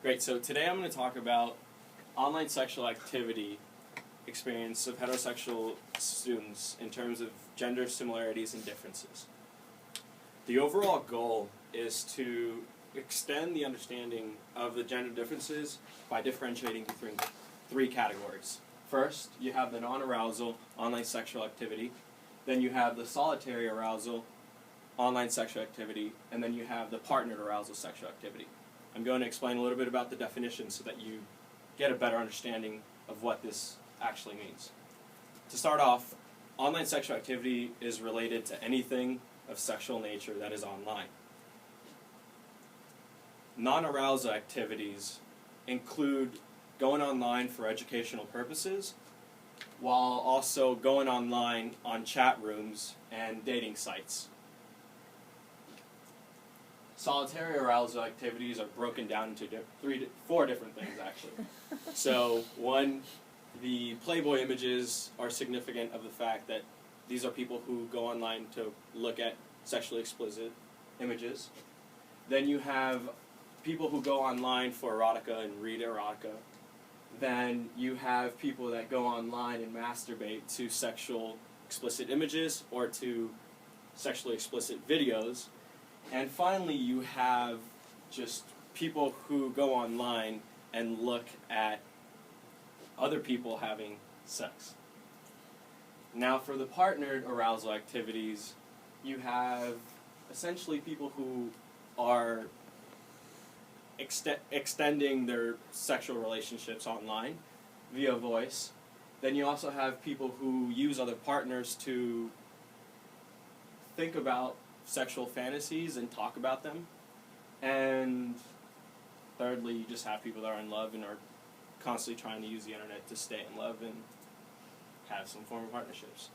Great, so today I'm going to talk about online sexual activity experience of heterosexual students in terms of gender similarities and differences. The overall goal is to extend the understanding of the gender differences by differentiating between three categories. First, you have the non-arousal online sexual activity, then you have the solitary arousal online sexual activity, and then you have the partnered arousal sexual activity. I'm going to explain a little bit about the definition so that you get a better understanding of what this actually means. To start off, online sexual activity is related to anything of sexual nature that is online. Non-arousal activities include going online for educational purposes, while also going online on chat rooms and dating sites. Solitary arousal activities are broken down into four different things, actually. So, one, the Playboy images are significant of the fact that these are people who go online to look at sexually explicit images. Then you have people who go online for erotica and read erotica. Then you have people that go online and masturbate to sexual explicit images or to sexually explicit videos. And finally, you have just people who go online and look at other people having sex. Now, for the partnered arousal activities, you have essentially people who are extending their sexual relationships online via voice. Then you also have people who use other partners to think about sexual fantasies and talk about them. And thirdly, you just have people that are in love and are constantly trying to use the internet to stay in love and have some form of partnerships.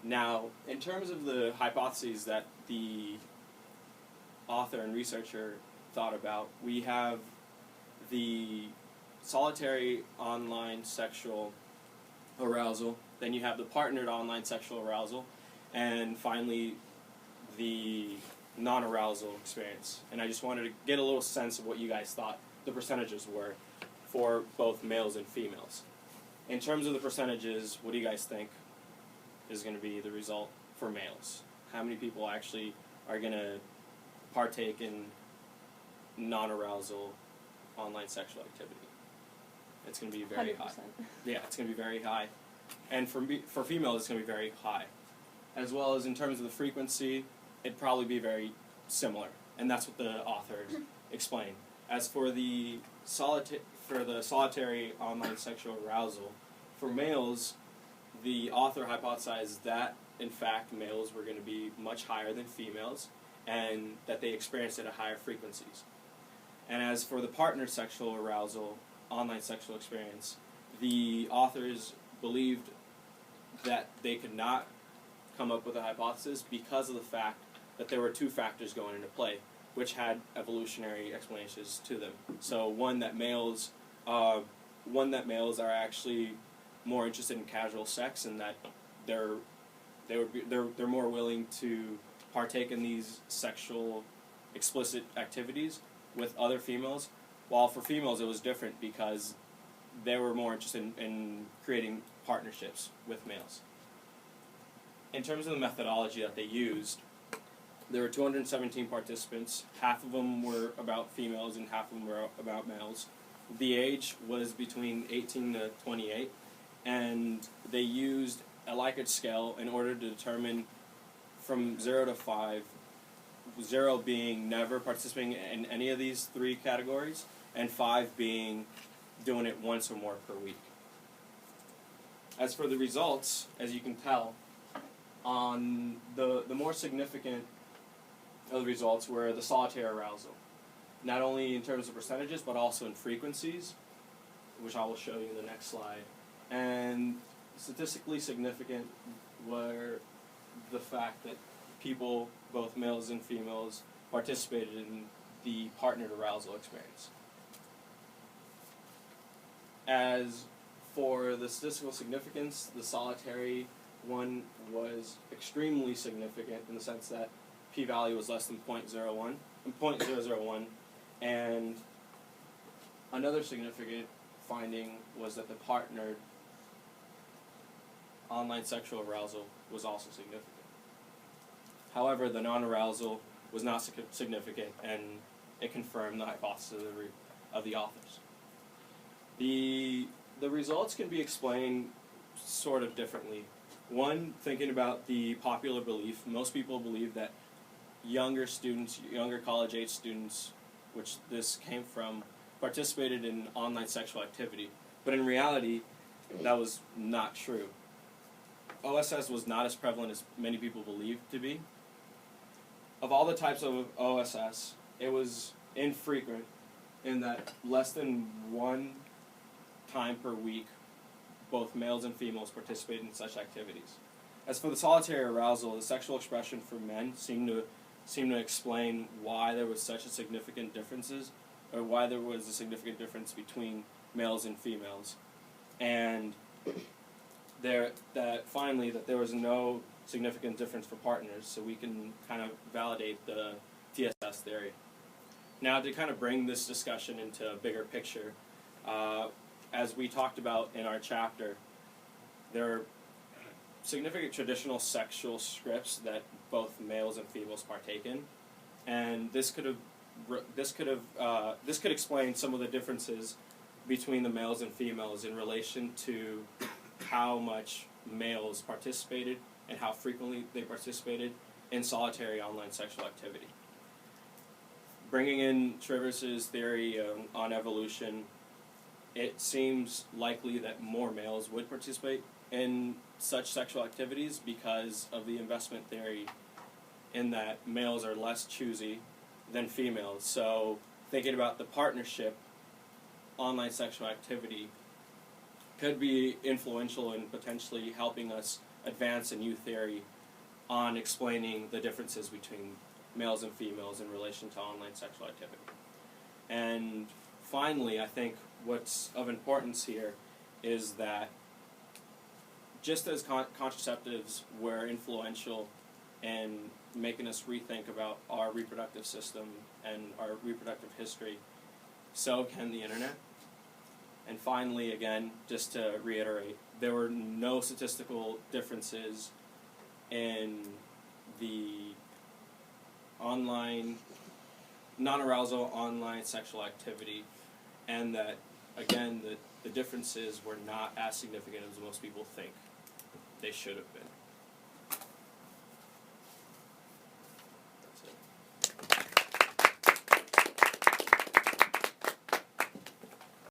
Now, in terms of the hypotheses that the author and researcher thought about, we have the solitary online sexual arousal, then you have the partnered online sexual arousal, and finally the non-arousal experience. And I just wanted to get a little sense of what you guys thought the percentages were for both males and females. In terms of the percentages, what do you guys think is going to be the result for males? How many people actually are going to partake in non-arousal online sexual activity? It's going to be very 100%. High. Yeah, it's going to be very high. And for females, it's going to be very high. As well as in terms of the frequency, it'd probably be very similar. And that's what the author explained. As for the solitary online sexual arousal, for males, the author hypothesized that, in fact, males were going to be much higher than females, and that they experienced it at higher frequencies. And as for the partner sexual arousal, online sexual experience, the authors believed that they could not come up with a hypothesis because of the fact that there were two factors going into play, which had evolutionary explanations to them. So one that males are actually more interested in casual sex, and that they're more willing to partake in these sexual explicit activities with other females, while for females it was different because they were more interested in creating partnerships with males. In terms of the methodology that they used, there were 217 participants. Half of them were about females and half of them were about males. The age was between 18 to 28, and they used a Likert scale in order to determine from 0 to 5, 0 being never participating in any of these three categories, and 5 being doing it once or more per week. As for the results, as you can tell, on the more significant of the results were the solitary arousal, not only in terms of percentages but also in frequencies, which I will show you in the next slide. And statistically significant were the fact that people, both males and females, participated in the partnered arousal experience. As for the statistical significance, the solitary one was extremely significant in the sense that p-value was less than 0.01, and Another significant finding was that the partnered online sexual arousal was also significant. However, the non-arousal was not significant, and it confirmed the hypothesis of the authors. The results can be explained sort of differently. One, thinking about the popular belief, most people believe that younger students, younger college-age students, which this came from, participated in online sexual activity. But in reality, that was not true. OSS was not as prevalent as many people believed to be. Of all the types of OSS, it was infrequent in that less than one time per week, both males and females participated in such activities. As for the solitary arousal, the sexual expression for men seemed to explain why there was such a significant differences, or why there was a significant difference between males and females, and finally there was no significant difference for partners, so we can kind of validate the TSS theory. Now, to kind of bring this discussion into a bigger picture, as we talked about in our chapter, there are significant traditional sexual scripts that both males and females partake in, and this could explain some of the differences between the males and females in relation to how much males participated and how frequently they participated in solitary online sexual activity. Bringing in Travers's theory on evolution, it seems likely that more males would participate in such sexual activities because of the investment theory, in that males are less choosy than females. So thinking about the partnership, online sexual activity could be influential in potentially helping us advance a new theory on explaining the differences between males and females in relation to online sexual activity. And finally, I think what's of importance here is that just as contraceptives were influential in making us rethink about our reproductive system and our reproductive history, so can the internet. And finally, again, just to reiterate, there were no statistical differences in the online, non-arousal online sexual activity, and that, again, the differences were not as significant as most people think they should have been.